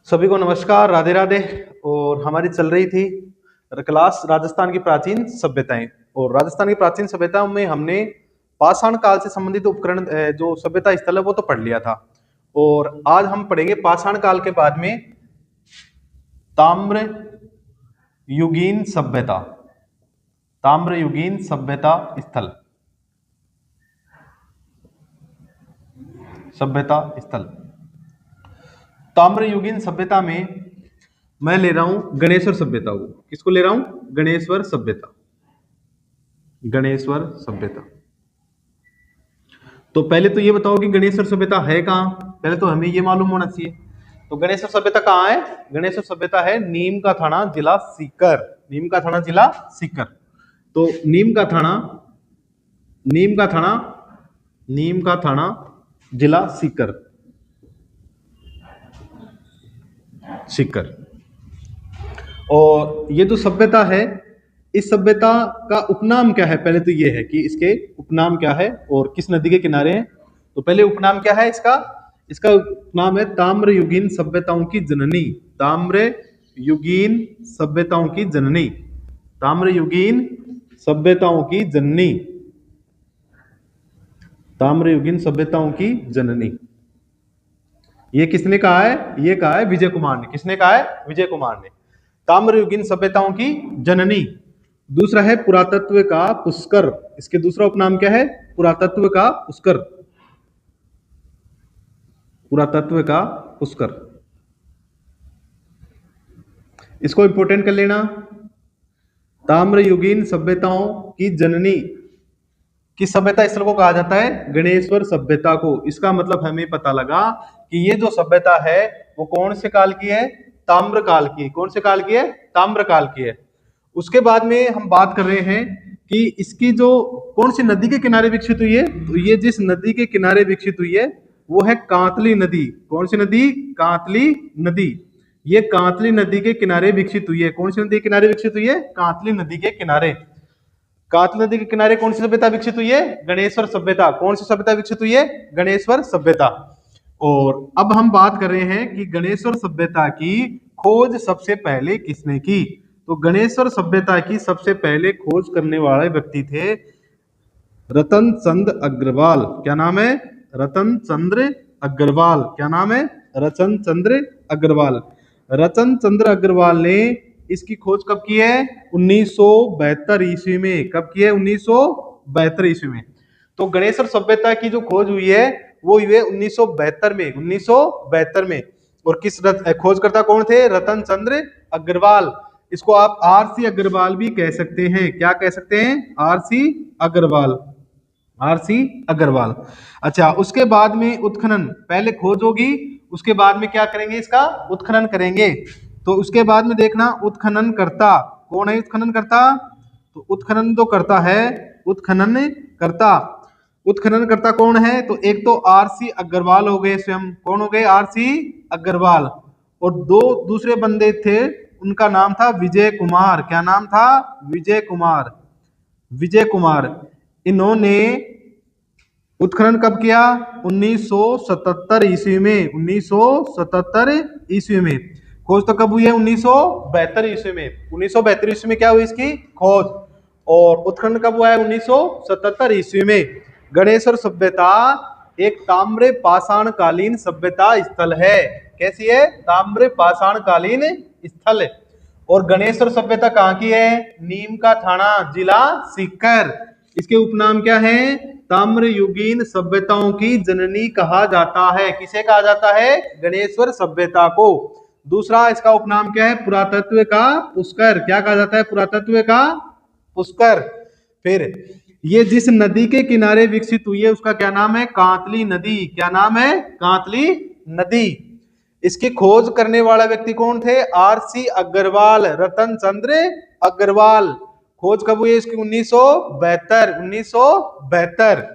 सभी को नमस्कार, राधे राधे। और हमारी चल रही थी क्लास राजस्थान की प्राचीन सभ्यताएं। और राजस्थान की प्राचीन सभ्यताओं में हमने पाषाण काल से संबंधित उपकरण जो सभ्यता स्थल है वो तो पढ़ लिया था। और आज हम पढ़ेंगे पाषाण काल के बाद में ताम्र युगीन सभ्यता। ताम्र युगीन सभ्यता स्थल, सभ्यता स्थल। ताम्रयुगीन सभ्यता में मैं ले रहा हूं गणेश्वर सभ्यता को। किसको ले रहा हूं? गणेश्वर सभ्यता। गणेश्वर सभ्यता। तो पहले तो ये बताओ कि गणेश्वर सभ्यता है कहां। पहले तो हमें ये मालूम होना चाहिए। तो गणेश्वर सभ्यता कहां है? गणेश्वर सभ्यता है नीम का थाना, जिला सीकर। नीम का थाना, जिला सीकर। तो नीम का थाना, जिला सीकर। सीकर। और ये जो सभ्यता है, इस सभ्यता का उपनाम क्या है? पहले तो ये है कि इसके उपनाम क्या है और किस नदी के किनारे है। तो पहले उपनाम क्या है इसका? इसका उपनाम है ताम्रयुगीन सभ्यताओं की जननी। ताम्रयुगीन सभ्यताओं की जननी। ताम्रयुगीन सभ्यताओं की जननी। ताम्रयुगीन सभ्यताओं की जननी। ये किसने कहा है? ये कहा है विजय कुमार ने। किसने कहा है? विजय कुमार ने। ताम्रयुगीन सभ्यताओं की जननी। दूसरा है पुरातत्व का पुष्कर। इसके दूसरा उपनाम क्या है? पुरातत्व का पुष्कर। पुरातत्व का पुष्कर। इसको इंपोर्टेंट कर लेना। ताम्रयुगीन सभ्यताओं की जननी किस सभ्यता स्थल को कहा जाता है? गणेश्वर सभ्यता को। इसका मतलब हमें पता लगा कि ये जो सभ्यता है वो कौन से काल की है? ताम्र काल की। कौन से काल की है? ताम्र काल की है। उसके बाद में हम बात कर रहे हैं कि इसकी जो कौन सी नदी के किनारे विकसित हुई है। तो ये जिस नदी के किनारे विकसित हुई है वो है कांतली नदी। कौन सी नदी? कांतली नदी। ये कांतली नदी के किनारे विकसित हुई है। कौन सी नदी के किनारे विकसित हुई है? कांतली नदी के किनारे। कांतली नदी के किनारे कौन सी सभ्यता विकसित हुई है? गणेश्वर सभ्यता। कौन सी सभ्यता विकसित हुई है? गणेश्वर सभ्यता। और अब हम बात कर रहे हैं कि गणेश्वर सभ्यता की खोज सबसे पहले किसने की। तो गणेश्वर सभ्यता की सबसे पहले खोज करने वाले व्यक्ति थे रतन चंद्र अग्रवाल। क्या नाम है? रतन चंद्र अग्रवाल। क्या नाम है? रतन चंद्र अग्रवाल। रतन चंद्र अग्रवाल ने इसकी खोज कब की है? 1972 ईस्वी में। कब की है? 1972 ईस्वी में। तो गणेश्वर सभ्यता की जो खोज हुई है वो हुई है 1972 में। 1972 में। और किस खोजकर्ता कौन थे? रतन चंद्र अग्रवाल। इसको आप आरसी अग्रवाल भी कह सकते हैं। क्या कह सकते हैं? आरसी अग्रवाल। आरसी अग्रवाल। अच्छा, उसके बाद में उत्खनन। पहले खोज होगी, उसके बाद में क्या करेंगे? इसका उत्खनन करेंगे। तो उसके बाद में देखना उत्खनन करता कौन है? उत्खनन करता, तो उत्खनन तो करता है, उत्खनन करता। उत्खनन करता कौन है? तो एक तो आरसी अग्रवाल हो गए स्वयं। कौन हो गए? आरसी अग्रवाल। और दो दूसरे बंदे थे, उनका नाम था विजय कुमार। क्या नाम था? विजय कुमार। विजय कुमार। इन्होंने उत्खनन कब किया? 1977 ईस्वी में। 1977 ईस्वी में। खोज तो कब हुई है? 1972 ईस्वी में। 1972 ईस्वी में क्या हुई इसकी खोज। और उत्खनन कब हुआ है? 1977 ईस्वी में। गणेश्वर सभ्यता एक ताम्र पाषाण कालीन सभ्यता स्थल है। कैसी है? ताम्र पाषाण कालीन स्थल। और गणेश्वर सभ्यता कहाँ की है? नीम का थाना, जिला सीकर। इसके उपनाम क्या है? ताम्रयुगीन सभ्यताओं की जननी कहा जाता है। किसे कहा जाता है? गणेश्वर सभ्यता को। दूसरा इसका उपनाम क्या है? पुरातत्व का पुष्कर। क्या कहा जाता है? पुरातत्व का पुष्कर। फिर ये जिस नदी के किनारे विकसित हुई है उसका क्या नाम है? कांतली नदी। क्या नाम है? कांतली नदी। इसकी खोज करने वाला व्यक्ति कौन थे? आरसी अग्रवाल, रतन चंद्र अग्रवाल। खोज कब हुई इसकी? 1972। 1972।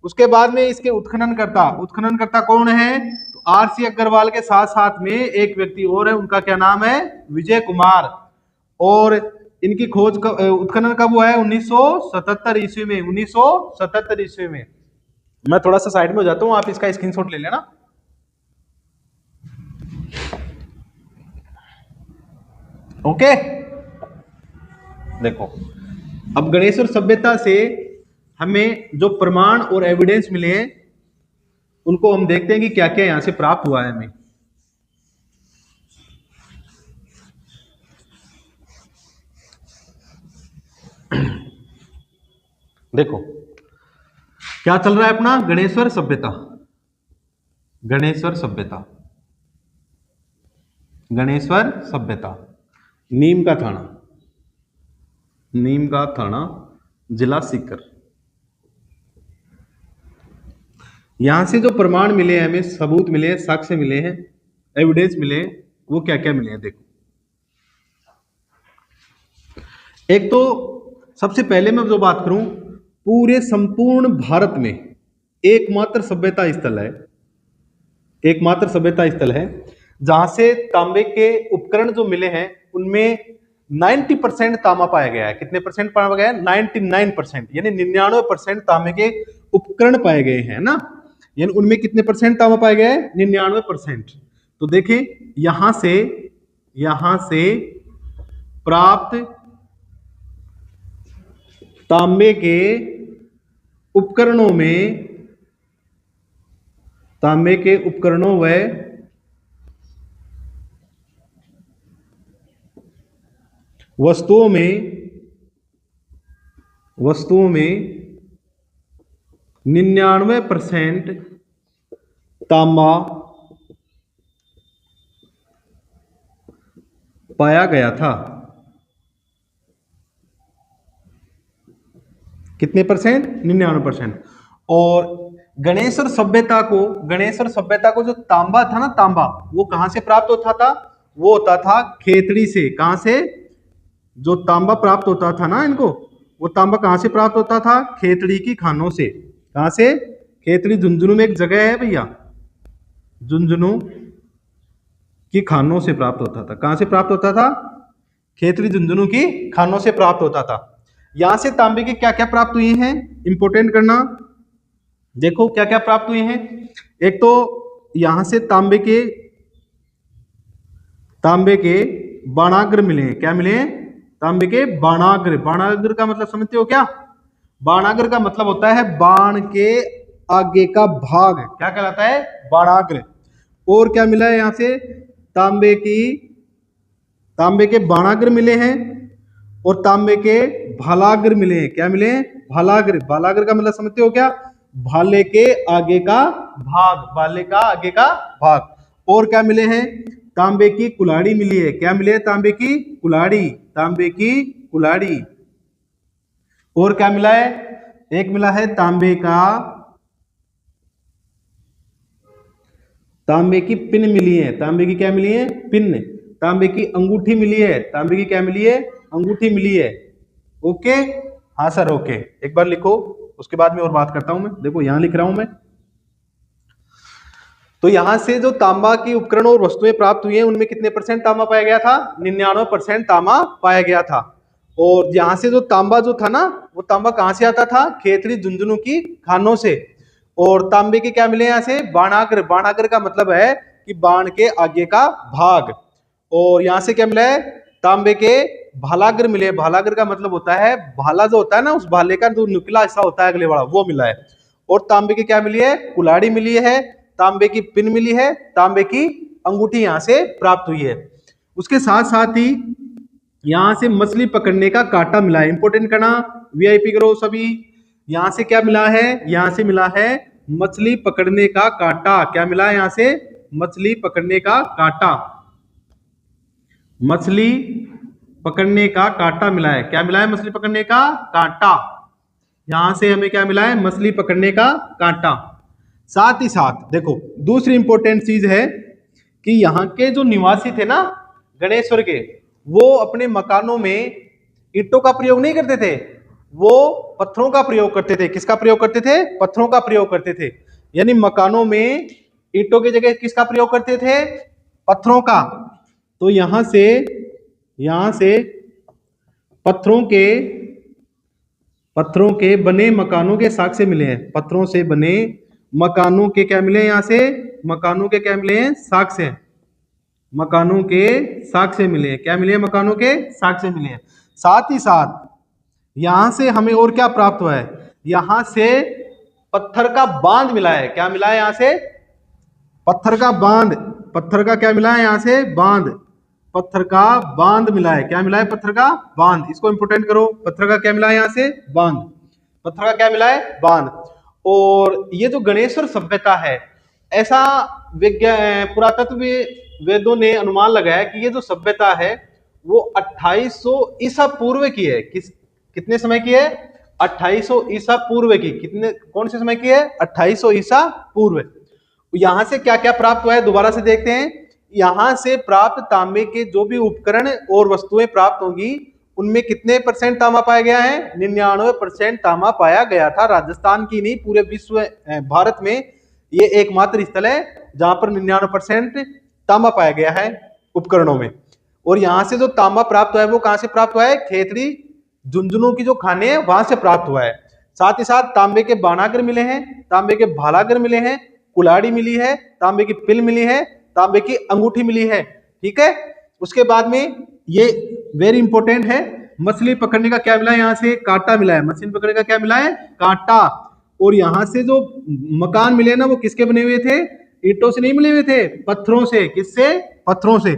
उसके बाद में इसके उत्खनन करता कौन है? तो आरसी अग्रवाल के साथ साथ में एक व्यक्ति और है, उनका क्या नाम है? विजय कुमार। और इनकी खोज उत्खनन कब हुआ है? 1977 ईस्वी में। 1977 ईस्वी में। मैं थोड़ा सा साइड में हो जाता हूं, आप इसका स्क्रीनशॉट ले लेना। ओके, देखो अब गणेश्वर सभ्यता से हमें जो प्रमाण और एविडेंस मिले हैं उनको हम देखते हैं कि क्या क्या यहां से प्राप्त हुआ है हमें। देखो क्या चल रहा है अपना गणेश्वर सभ्यता, गणेश्वर सभ्यता, गणेश्वर सभ्यता, नीम का थाना, नीम का थाना, जिला सीकर। यहां से जो प्रमाण मिले हैं हमें, सबूत मिले हैं, साक्ष्य मिले हैं, एविडेंस मिले हैं, वो क्या क्या मिले हैं देखो। एक तो सबसे पहले मैं जो बात करूं, पूरे संपूर्ण भारत में एकमात्र सभ्यता स्थल है, एकमात्र सभ्यता स्थल है जहां से तांबे के उपकरण जो मिले हैं उनमें 90% तांबा पाया गया है। कितने परसेंट पाया गया है? 99%, यानी 99% तांबे के उपकरण पाए गए हैं ना, यानी उनमें कितने परसेंट तांबा पाया गया है? 99%। तो देखें यहां से प्राप्त तांबे के उपकरणों में, तांबे के उपकरणों व वस्तुओं में 99% तांबा पाया गया था। कितने परसेंट? 99%। और गणेश्वर सभ्यता को जो तांबा था ना, तांबा वो कहां से प्राप्त होता था? वो होता था खेतड़ी से। कहां से? जो तांबा प्राप्त होता था ना इनको, वो तांबा कहां से प्राप्त होता था? खेतड़ी की खानों से। कहां से? खेतड़ी झुंझुनू में एक जगह है भैया, झुंझुनू की खानों से प्राप्त होता था। कहां से प्राप्त होता था? खेतड़ी झुंझुनू की खानों से प्राप्त होता था। यहां से तांबे के क्या क्या प्राप्त हुए हैं, इंपोर्टेंट करना। देखो क्या क्या प्राप्त हुए हैं। एक तो यहां से तांबे के बाणाग्र मिले हैं। क्या मिले हैं? तांबे के बाणाग्र। बाणाग्र का मतलब समझते हो क्या? बाणाग्र का मतलब होता है बाण के आगे का भाग। क्या कहलाता है? बाणाग्र। और क्या मिला है यहां से? तांबे के बाणाग्र मिले हैं और तांबे के भालाग्र मिले हैं। क्या मिले हैं? भालाग्र। भालाग्र का मतलब समझते हो क्या? भाले के आगे का भाग, भाले का आगे का भाग। और क्या मिले हैं? तांबे की कुल्हाड़ी मिली है। क्या मिले? तांबे की कुल्हाड़ी, तांबे की कुल्हाड़ी। और क्या मिला है? एक मिला है तांबे की पिन मिली है। तांबे की क्या मिली है? पिन। तांबे की अंगूठी मिली है। तांबे की क्या मिली है? अंगूठी मिली है। ओके, हाँ सर ओके। एक बार लिखो, उसके बाद में और बात करता हूं मैं। देखो यहां लिख रहा हूं मैं। तो यहां से जो तांबा की उपकरण और वस्तुएं प्राप्त हुई हैं उनमें कितने परसेंट तांबा पाया गया था? 99% तांबा पाया गया था। और यहां से जो तांबा जो था ना, वो तांबा कहां से आता था? खेतड़ी झुंझुनू की खानों से। और तांबे के क्या मिले? यहां से बाणाग्र। बाणाग्र का मतलब है कि बाण के आगे का भाग। और यहां से क्या मिला है? तांबे के भालाग्र मिले। भालाग्र का मतलब होता है भाला जो होता है ना, उस भाले का जो निकला हिस्सा होता है अगले वाला, वो मिला है। और तांबे की क्या मिली है? कुल्हाड़ी मिली है। तांबे की पिन मिली है। तांबे की अंगूठी यहां से प्राप्त हुई है। उसके साथ साथ ही यहां से मछली पकड़ने का कांटा मिला है। इंपोर्टेंट करना, वीआईपी करो सभी। यहां से क्या मिला है? यहां से मिला है मछली पकड़ने का कांटा। क्या मिला है यहां से? मछली पकड़ने का कांटा। मछली पकड़ने का कांटा मिला है। क्या मिला है? मछली पकड़ने का कांटा। यहां से हमें क्या मिला है? मछली पकड़ने का कांटा। साथ ही साथ देखो दूसरी इंपॉर्टेंट चीज है कि यहाँ के जो निवासी थे ना गणेश्वर के, वो अपने मकानों में ईंटों का प्रयोग नहीं करते थे, वो पत्थरों का प्रयोग करते थे। किसका प्रयोग करते थे? पत्थरों का प्रयोग करते थे। यानी मकानों में ईंटों की जगह किसका प्रयोग करते थे? पत्थरों का। तो यहां से पत्थरों के बने मकानों के साक्ष्य मिले हैं। पत्थरों से बने मकानों के क्या मिले? यहां से मकानों के क्या मिले हैं? साक्ष्य। मकानों के साक्ष्य मिले हैं। क्या मिले हैं? मकानों के साक्ष्य मिले हैं। साथ ही साथ यहां से हमें और क्या प्राप्त हुआ है? यहां से पत्थर का बांध मिला है। क्या मिला है? यहां से पत्थर का बांध। पत्थर का क्या मिला है? यहां से बांध। पत्थर का बांध मिला है। क्या मिला है? पत्थर का बांध। इसको इंपोर्टेंट करो। पत्थर का क्या मिला है? यहां से बांध। पत्थर का क्या मिला है? बांध। और ये जो गणेश्वर सभ्यता है, ऐसा पुरातत्व वेदों ने अनुमान लगाया कि ये जो सभ्यता है वो 2800 ईसा पूर्व की है। कितने समय की है? 2800 ईसा पूर्व की। कौन से समय की है? 2800 ईसा पूर्व। यहां से क्या क्या प्राप्त हुआ है दोबारा से देखते हैं। यहां से प्राप्त तांबे के जो भी उपकरण और वस्तुएं प्राप्त होंगी, उनमें कितने परसेंट तांबा पाया गया है? 99% तांबा पाया गया था। राजस्थान की नहीं, पूरे विश्व भारत में ये एकमात्र स्थल है जहां पर 99% तांबा पाया गया है उपकरणों में। और यहां से जो तांबा प्राप्त हुआ है वो कहां से प्राप्त हुआ है? खेतड़ी झुंझुनू की जो खाने हैं वहां से प्राप्त हुआ है। साथ ही साथ तांबे के बाणागर मिले हैं, तांबे के भालागर मिले हैं, कुल्हाड़ी मिली है, तांबे की पिल मिली है, तांबे की अंगूठी मिली है। ठीक है। उसके बाद में ये वेरी इंपॉर्टेंट है, मछली पकड़ने का क्या मिला है? यहाँ से कांटा मिला है। मछली पकड़ने का क्या मिला है? कांटा। और यहाँ से जो मकान मिले ना वो किसके बने हुए थे? ईंटों से नहीं मिले हुए थे, पत्थरों से। किससे? पत्थरों से।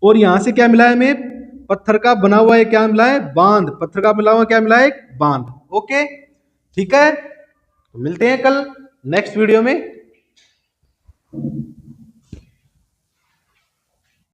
और यहां से क्या मिला है हमें? पत्थर का बना हुआ है क्या मिला है? बांध। पत्थर का बना हुआ क्या मिला है? बांध। ओके, ठीक है। तो मिलते हैं कल नेक्स्ट वीडियो में।